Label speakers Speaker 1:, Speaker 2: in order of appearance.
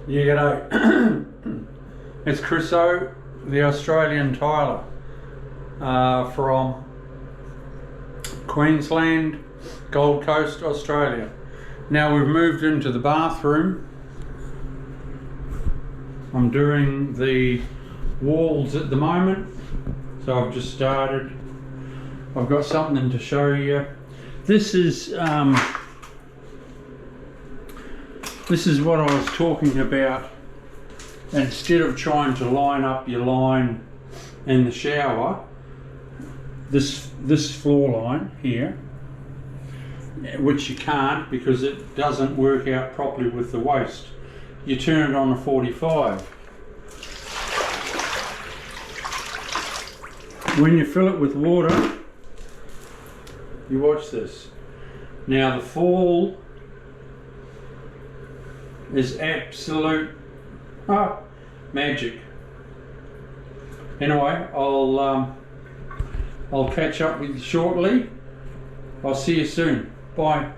Speaker 1: You g'day. It's Chriso, the Australian tiler from Queensland, Gold Coast, Australia. Now we've moved into the bathroom. I'm doing the walls at the moment, so I've just started. I've got something to show you. This is what I was talking about. Instead of trying to line up your line in the shower, this floor line here, which you can't because it doesn't work out properly with the waste. You turn it on a 45. When you fill it with water, you watch this. Now the fall is absolute magic. Anyway, I'll catch up with you shortly. I'll see you soon. Bye.